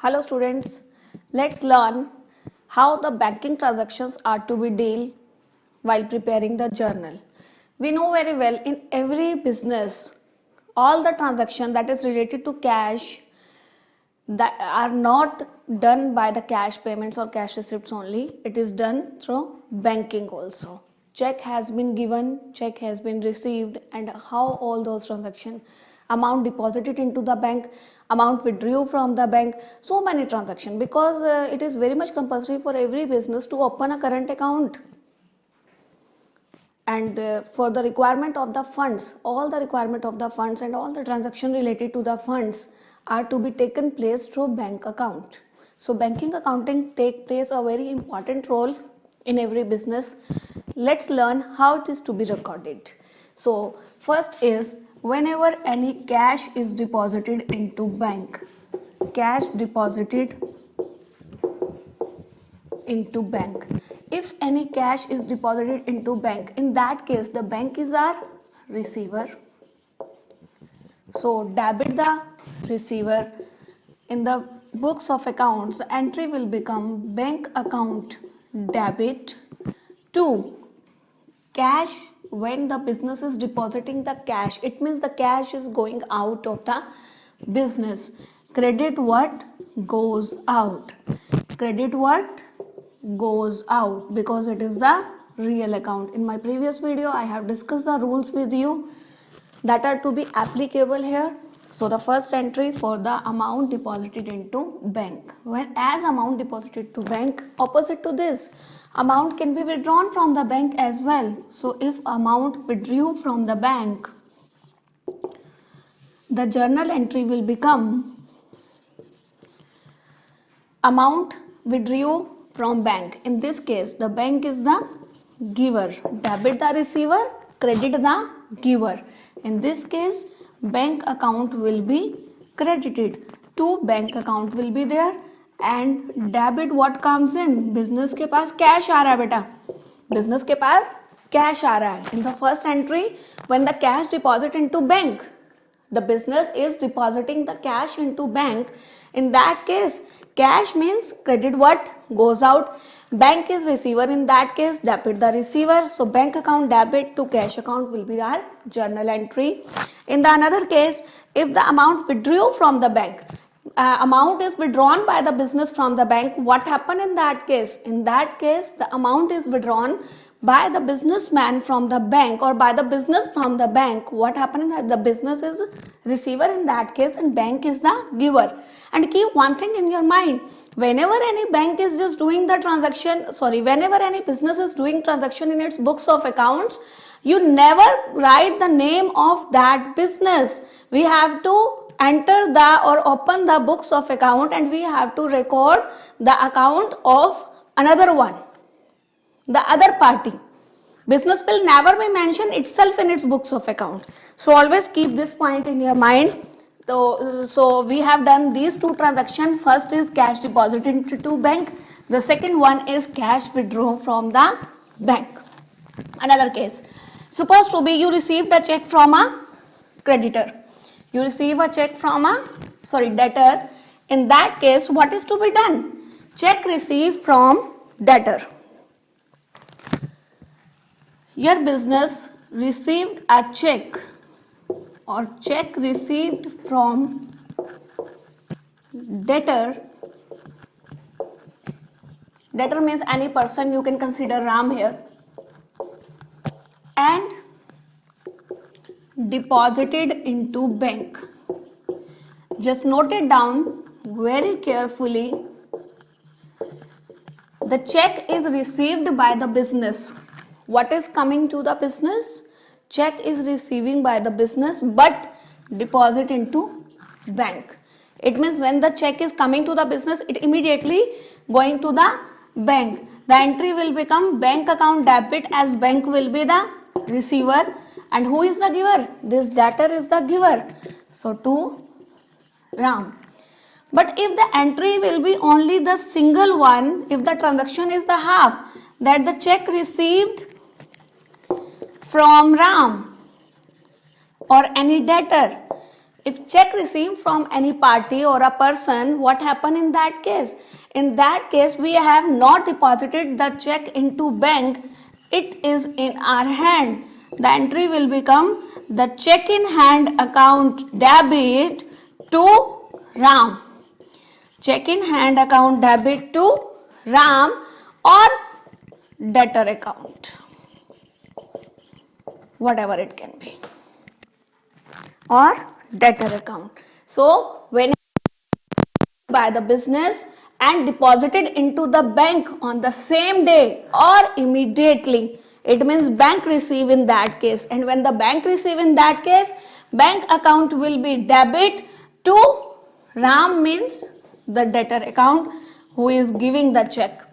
Hello students, let's learn how the banking transactions are to be dealt while preparing the journal. We know very well in every business all the transactions that is related to cash that are not done by the cash payments or cash receipts only. It is done through banking also. Check has been given, check has been received, and how all those transactions, amount deposited into the bank, amount withdrew from the bank, so many transactions, because it is very much compulsory for every business to open a current account. And for the requirement of the funds, all the requirement of the funds and all the transaction related to the funds are to be taken place through bank account. So banking accounting take place a very important role in every business. Let's learn how it is to be recorded. So first is, whenever any cash is deposited into bank, cash deposited into bank. If any cash is deposited into bank, in that case the bank is our receiver. So debit the receiver. In the books of accounts, the entry will become bank account debit to cash. When the business is depositing the cash, it means the cash is going out of the business. Credit what goes out. Credit what goes out, because it is the real account. In my previous video I have discussed the rules with you that are to be applicable here. So the first entry for the amount deposited into bank, when as amount deposited to bank, opposite to this, amount can be withdrawn from the bank as well. So if amount withdrew from the bank, the journal entry will become amount withdrew from bank. In this case the bank is the giver. Debit the receiver, credit the giver. In this case bank account will be credited. To bank account will be there, and debit what comes in, business के पास cash आ रहा है बेटा, business के पास cash आ रहा है. In the first entry, when the cash deposit into bank, the business is depositing the cash into bank. In that case cash means credit what goes out, bank is receiver. In that case debit the receiver. So bank account debit to cash account will be our journal entry. In the another case, if the amount withdrew from the bank, amount is withdrawn by the business from the bank, what happened in that case? In that case the amount is withdrawn by the businessman from the bank, or by the business from the bank. What happened is that the business is receiver in that case and bank is the giver. And keep one thing in your mind, whenever any bank is just doing the transaction, whenever any business is doing transaction in its books of accounts, you never write the name of that business. We have to enter the or open the books of account, and we have to record the account of another one, the other party. Business will never be mentioned itself in its books of account. So always keep this point in your mind. So we have done these two transactions. First is cash deposited into bank. The second one is cash withdrawn from the bank. Another case, supposed to be you received a check from a creditor. You receive a check from a debtor. In that case what is to be done? Check received from debtor. Your business received a check, or check received from debtor. Debtor means any person, you can consider Ram here, and deposited into bank. Just note it down very carefully. The check is received by the business. What is coming to the business? Check is receiving by the business but deposit into bank. It means when the check is coming to the business, it immediately going to the bank. The entry will become bank account debit, as bank will be the receiver. And who is the giver? This debtor is the giver. So to Ram. But if the entry will be only the single one, if the transaction is the half, that the check received from Ram or any debtor, If check received from any party or a person, what happen in that case? In that case, we have not deposited the check into bank. It is in our hand. The entry will become the check in hand account debit to Ram. Check in hand account debit to Ram or debtor account, whatever it can be, or debtor account. So when by the business and deposited into the bank on the same day or immediately, it means bank receive in that case. And when the bank receive in that case, bank account will be debit to Ram, means the debtor account who is giving the check.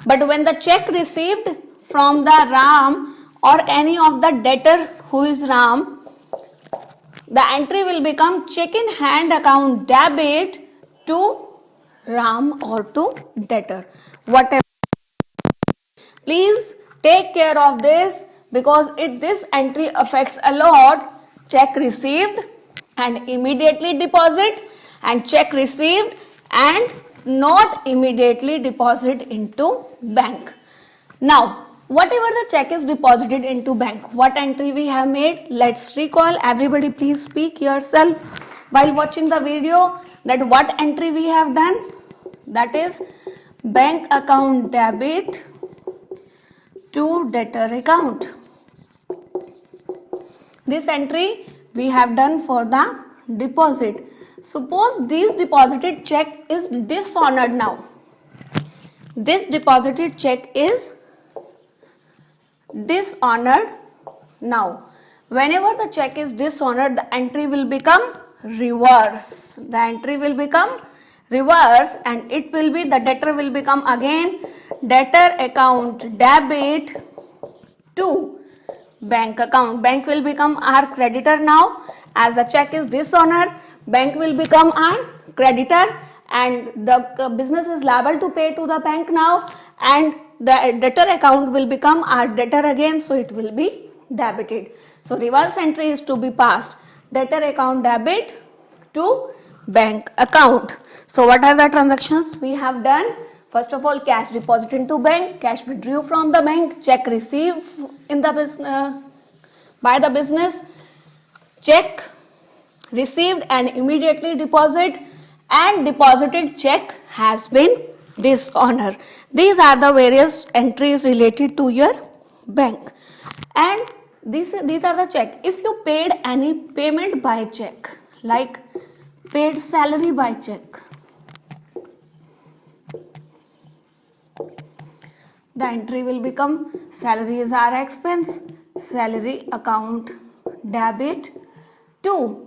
But when the check received from the Ram or any of the debtor who is Ram, the entry will become check in hand account debit to Ram or to debtor, whatever. Please take care of this because this entry affects a lot. Check received and immediately deposit, and check received and not immediately deposit into bank. Now, whatever the check is deposited into bank, what entry we have made? Let's recall. Everybody please speak yourself while watching the video that what entry we have done. That is bank account debit to debtor account. This entry we have done for the deposit. Suppose this deposited check is dishonored now. This deposited check is dishonored now. Whenever the check is dishonored, the entry will become reverse. The entry will become reverse and it will be, the debtor will become again debtor account debit to bank account. Bank will become our creditor now. As the check is dishonored, bank will become our creditor and the business is liable to pay to the bank now, and the debtor account will become our debtor again, so it will be debited. So reverse entry is to be passed, debtor account debit to bank account. So what are the transactions we have done? First of all, cash deposit into bank, cash withdrew from the bank, check received in the business by the business, check received and immediately deposit, and deposited check has been dishonored. These are the various entries related to your bank, and these are the check. If you paid any payment by check, like paid salary by check, the entry will become salary is our expense, salary account debit to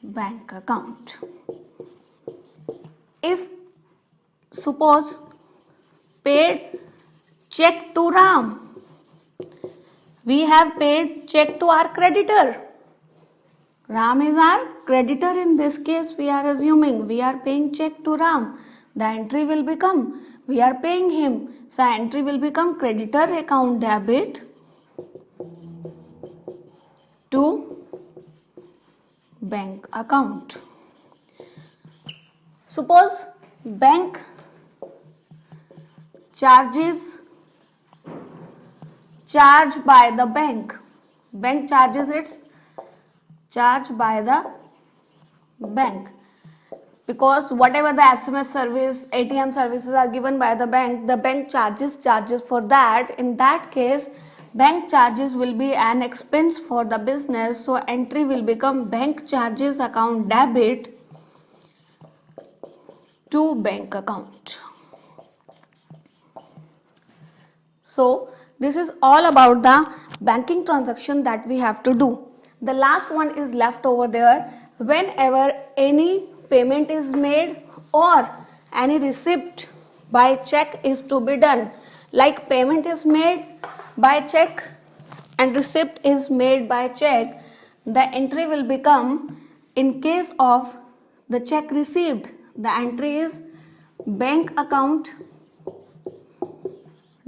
bank account. If suppose paid check to Ram, we have paid check to our creditor. Ram is our creditor in this case, we are assuming we are paying check to Ram. The entry will become, we are paying him, so entry will become creditor account debit to bank account. Suppose bank charges charged by the bank charges its charged by the bank, because whatever the SMS service, ATM services are given by the bank charges for that. In that case, bank charges will be an expense for the business, so entry will become bank charges account debit to bank account. So this is all about the banking transaction that we have to do. The last one is left over there. Whenever any payment is made or any receipt by check is to be done, like payment is made by check and receipt is made by check, the entry will become, in case of the check received, the entry is bank account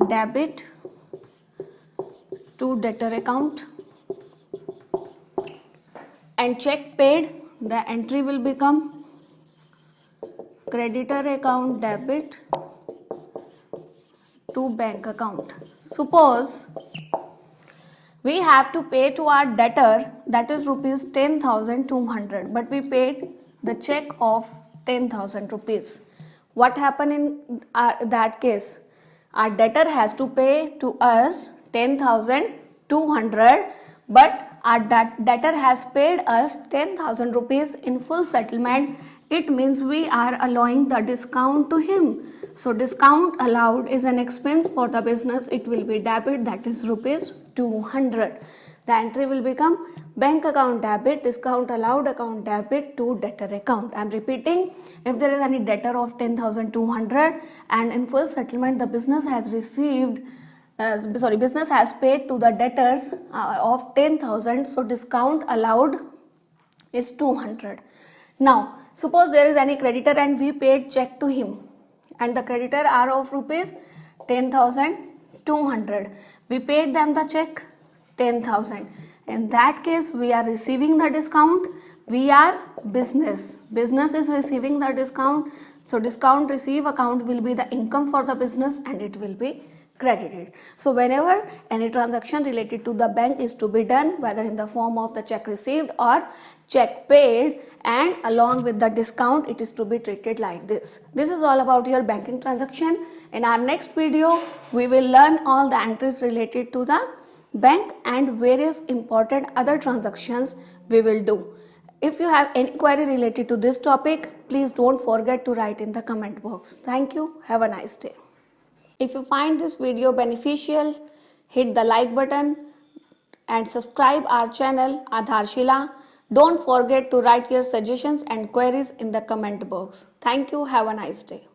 debit to debtor account, and check paid, the entry will become creditor account debit to bank account. Suppose we have to pay to our debtor, that is rupees 10,200, but we paid the check of 10,000 rupees. What happened in that case? Our debtor has to pay to us 10,200, but our debtor has paid us 10,000 rupees in full settlement. It means we are allowing the discount to him. So discount allowed is an expense for the business. It will be debit, that is rupees 200. The entry will become bank account debit, discount allowed account debit to debtor account. I am repeating, if there is any debtor of 10,200 and in full settlement the business has received business has paid to the debtors of 10,000, so discount allowed is 200. Now suppose there is any creditor and we paid check to him and the creditor are of rupees 10,200. We paid them the check 10,000. In that case we are receiving the discount. We are business is receiving the discount, so discount receive account will be the income for the business and it will be credited. So whenever any transaction related to the bank is to be done, whether in the form of the check received or check paid, and along with the discount, it is to be treated like this. This is all about your banking transaction. In our next video we will learn all the entries related to the bank and various important other transactions we will do. If you have any query related to this topic, please don't forget to write in the comment box. Thank you. Have a nice day. If you find this video beneficial, hit the like button and subscribe our channel Aadharshila. Don't forget to write your suggestions and queries in the comment box. Thank you. Have a nice day.